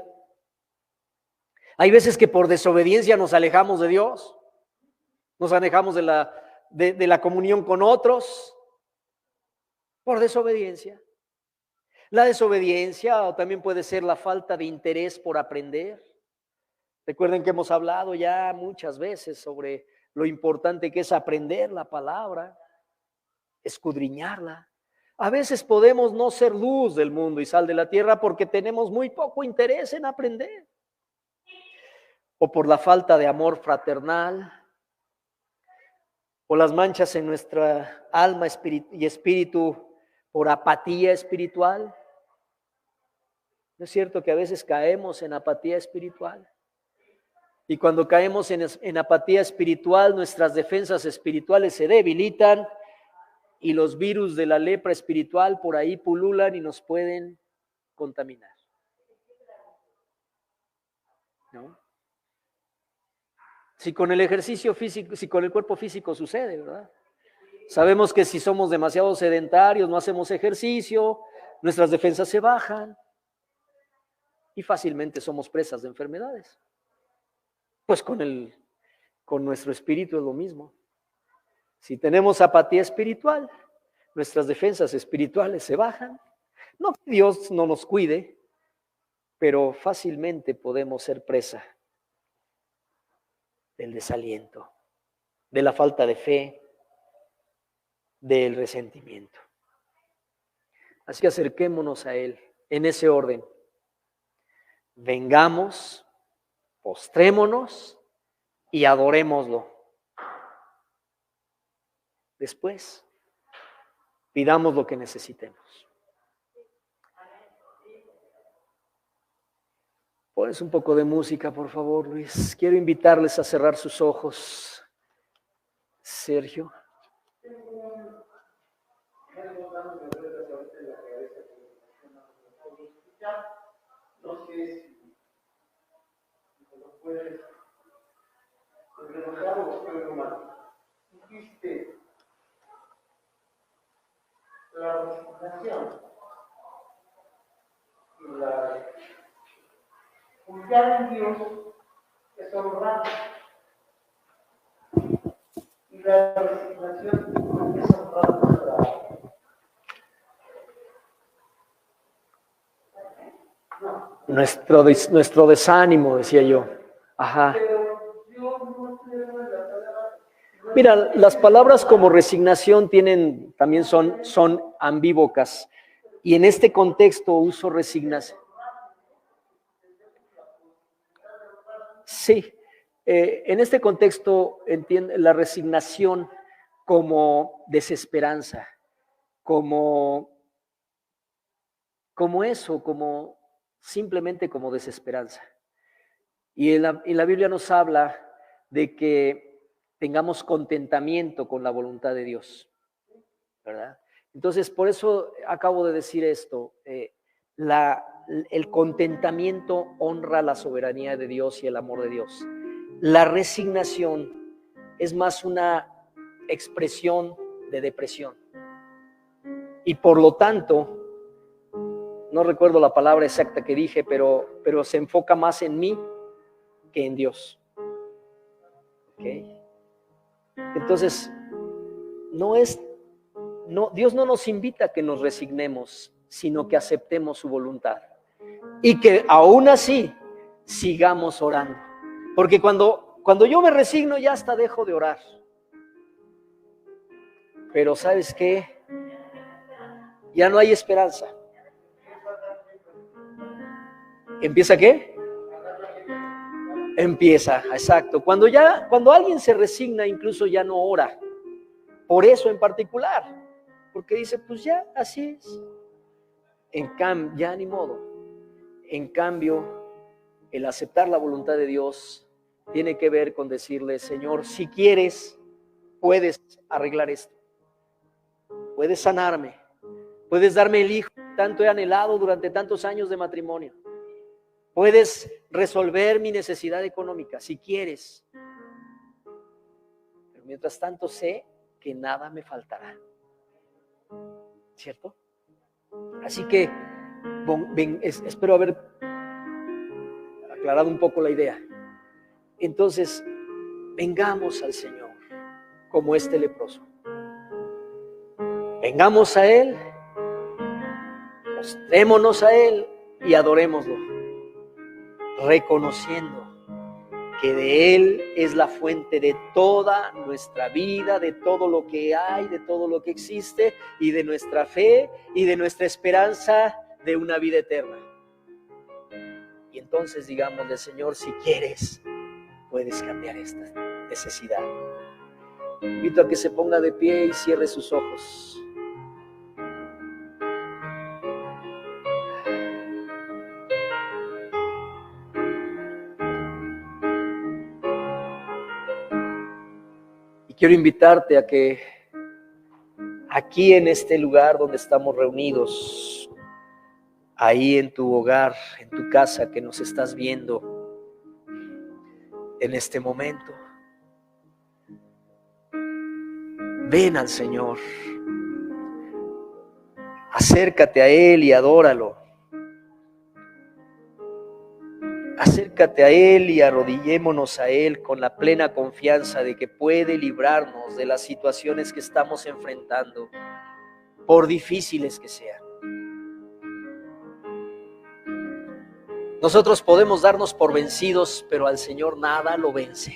S1: Hay veces que por desobediencia nos alejamos de Dios, nos alejamos de la comunión con otros, por desobediencia. La desobediencia también puede ser la falta de interés por aprender. Recuerden que hemos hablado ya muchas veces sobre lo importante que es aprender la palabra, escudriñarla. A veces podemos no ser luz del mundo y sal de la tierra porque tenemos muy poco interés en aprender. O por la falta de amor fraternal, o las manchas en nuestra alma y espíritu por apatía espiritual. ¿No es cierto que a veces caemos en apatía espiritual? Y cuando caemos en apatía espiritual, nuestras defensas espirituales se debilitan y los virus de la lepra espiritual por ahí pululan y nos pueden contaminar. ¿No? Si con el ejercicio físico, si con el cuerpo físico sucede, ¿verdad? Sabemos que si somos demasiado sedentarios, no hacemos ejercicio, nuestras defensas se bajan y fácilmente somos presas de enfermedades. Pues con nuestro espíritu es lo mismo. Si tenemos apatía espiritual, nuestras defensas espirituales se bajan. No que Dios no nos cuide, pero fácilmente podemos ser presa del desaliento, de la falta de fe, del resentimiento. Así que acerquémonos a Él en ese orden. Vengamos, postrémonos y adorémoslo. Después, pidamos lo que necesitemos. Pones un poco de música, por favor, Luis. Quiero invitarles a cerrar sus ojos. Sergio.
S2: No sé si lo puedes remontar o estoy humano. Dijiste la resignación y la confiar en Dios es honrar. Y la resignación es honrar nuestra.
S1: Nuestro desánimo, decía yo. Ajá. Mira, las palabras como resignación también son ambívocas. Y en este contexto uso resignación. Sí, en este contexto entiendo la resignación como desesperanza, como eso, simplemente como desesperanza. Y en la Biblia nos habla de que tengamos contentamiento con la voluntad de Dios, ¿verdad? Entonces, por eso acabo de decir esto, el contentamiento honra la soberanía de Dios y el amor de Dios. La resignación es más una expresión de depresión. Y por lo tanto, no recuerdo la palabra exacta que dije, pero se enfoca más en mí que en Dios. ¿Okay? Entonces, Dios no nos invita a que nos resignemos, sino que aceptemos su voluntad. Y que aún así sigamos orando. Porque cuando Cuando yo me resigno ya hasta dejo de orar. Pero ¿sabes qué? Ya no hay esperanza. ¿Empieza qué? Empieza, exacto. Cuando alguien se resigna, incluso ya no ora. Por eso en particular. Porque dice, pues ya, así es. En cambio, ya ni modo. En cambio, el aceptar la voluntad de Dios tiene que ver con decirle, Señor, si quieres, puedes arreglar esto. Puedes sanarme. Puedes darme el hijo que tanto he anhelado durante tantos años de matrimonio. Puedes resolver mi necesidad económica, si quieres. Pero mientras tanto sé que nada me faltará. ¿Cierto? Así que espero haber aclarado un poco la idea. Entonces, vengamos al Señor como este leproso. Vengamos a Él, mostrémonos a Él y adorémoslo, reconociendo que de Él es la fuente de toda nuestra vida, de todo lo que hay, de todo lo que existe, y de nuestra fe y de nuestra esperanza de una vida eterna. Y entonces digámosle, Señor, si quieres, puedes cambiar esta necesidad. Invito a que se ponga de pie y cierre sus ojos. Y quiero invitarte a que aquí en este lugar donde estamos reunidos, ahí en tu hogar, en tu casa que nos estás viendo en este momento, ven al Señor, acércate a Él y adóralo. Acércate a Él y arrodillémonos a Él con la plena confianza de que puede librarnos de las situaciones que estamos enfrentando, por difíciles que sean. Nosotros podemos darnos por vencidos, pero al Señor nada lo vence.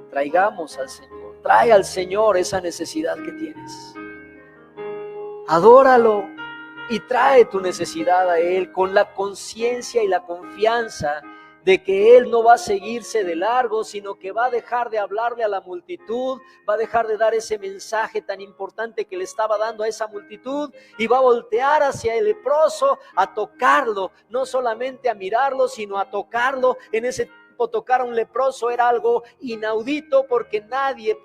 S1: Traigamos al Señor, trae al Señor esa necesidad que tienes. Adóralo y trae tu necesidad a Él con la conciencia y la confianza de que Él no va a seguirse de largo, sino que va a dejar de hablarle a la multitud, va a dejar de dar ese mensaje tan importante que le estaba dando a esa multitud, y va a voltear hacia el leproso a tocarlo, no solamente a mirarlo, sino a tocarlo. En ese tiempo tocar a un leproso era algo inaudito, porque nadie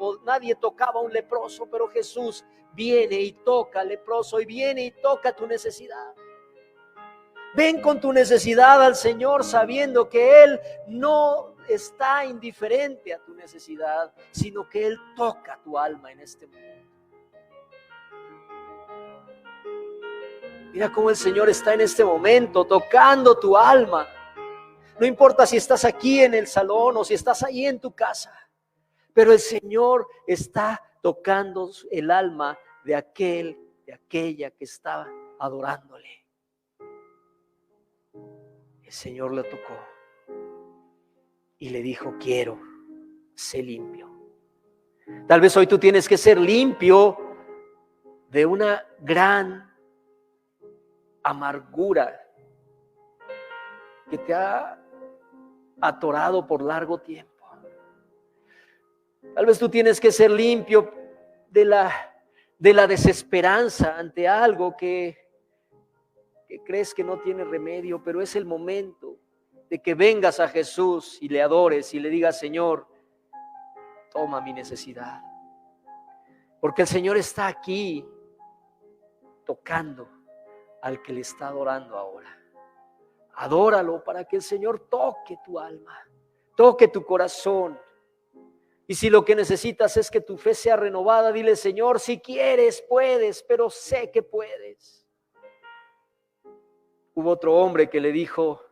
S1: tocaba a un leproso, pero Jesús viene y toca al leproso, y viene y toca tu necesidad. Ven con tu necesidad al Señor, sabiendo que Él no está indiferente a tu necesidad, sino que Él toca tu alma en este momento. Mira cómo el Señor está en este momento tocando tu alma. No importa si estás aquí en el salón o si estás ahí en tu casa, pero el Señor está tocando el alma de aquella que estaba adorándole. El Señor le tocó y le dijo, quiero, sé limpio. Tal vez hoy tú tienes que ser limpio de una gran amargura que te ha atorado por largo tiempo. Tal vez tú tienes que ser limpio de la desesperanza ante algo que crees que no tiene remedio, pero es el momento de que vengas a Jesús y le adores y le digas, Señor, toma mi necesidad. Porque el Señor está aquí tocando al que le está adorando ahora. Adóralo para que el Señor toque tu alma, toque tu corazón. Y si lo que necesitas es que tu fe sea renovada, dile, Señor, si quieres, puedes, pero sé que puedes. Hubo otro hombre que le dijo,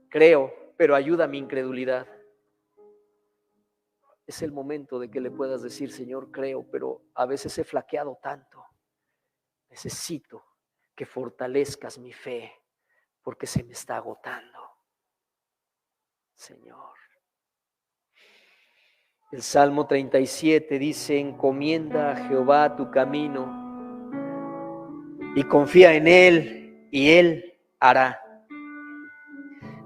S1: creo, pero ayuda a mi incredulidad. Es el momento de que le puedas decir, Señor, creo, pero a veces he flaqueado tanto. Necesito que fortalezcas mi fe porque se me está agotando. Señor. El Salmo 37 dice: encomienda a Jehová tu camino y confía en Él, y Él hará.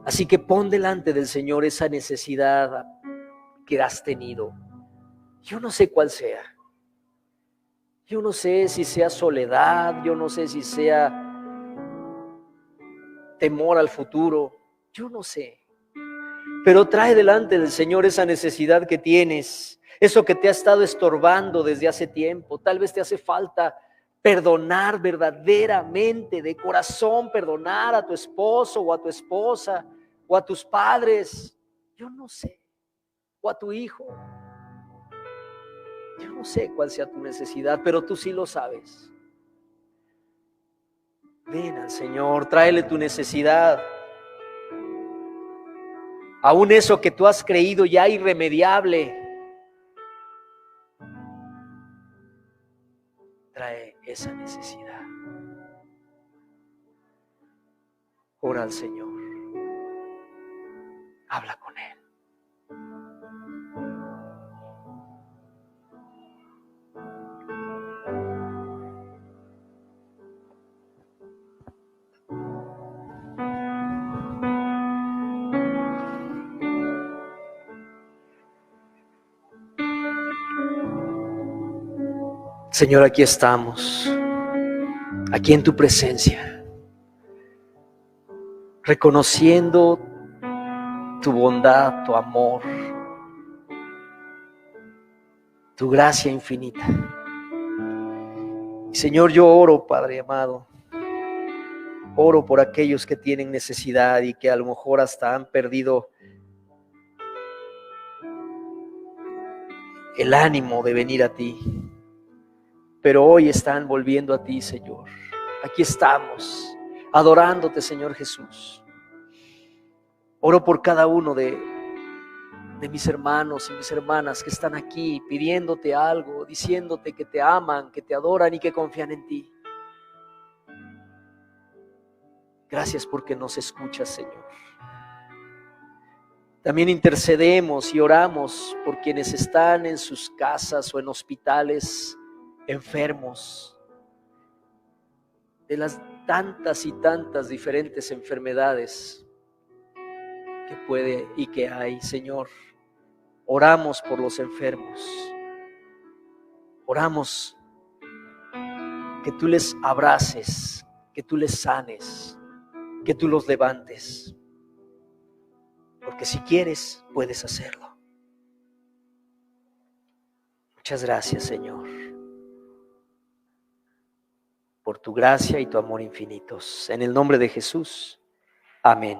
S1: Así que pon delante del Señor esa necesidad que has tenido. Yo no sé cuál sea. Yo no sé si sea soledad, yo no sé si sea temor al futuro, yo no sé. Pero trae delante del Señor esa necesidad que tienes, eso que te ha estado estorbando desde hace tiempo. Tal vez te hace falta perdonar verdaderamente, de corazón, perdonar a tu esposo o a tu esposa o a tus padres. Yo no sé, o a tu hijo. Yo no sé cuál sea tu necesidad, pero tú sí lo sabes. Ven al Señor, tráele tu necesidad. Aún eso que tú has creído ya irremediable, trae esa necesidad. Ora al Señor. Habla con Él. Señor, aquí estamos, aquí en tu presencia, reconociendo tu bondad, tu amor, tu gracia infinita. Y Señor, yo oro, Padre amado, oro por aquellos que tienen necesidad y que a lo mejor hasta han perdido el ánimo de venir a ti, pero hoy están volviendo a ti, Señor. Aquí estamos, adorándote, Señor Jesús. Oro por cada uno de mis hermanos y mis hermanas que están aquí pidiéndote algo, diciéndote que te aman, que te adoran y que confían en ti. Gracias porque nos escuchas, Señor. También intercedemos y oramos por quienes están en sus casas o en hospitales enfermos de las tantas y tantas diferentes enfermedades que puede y que hay, Señor. Oramos por los enfermos. Oramos que tú les abraces, que tú les sanes, que tú los levantes. Porque si quieres, puedes hacerlo. Muchas gracias, Señor, por tu gracia y tu amor infinitos. En el nombre de Jesús. Amén.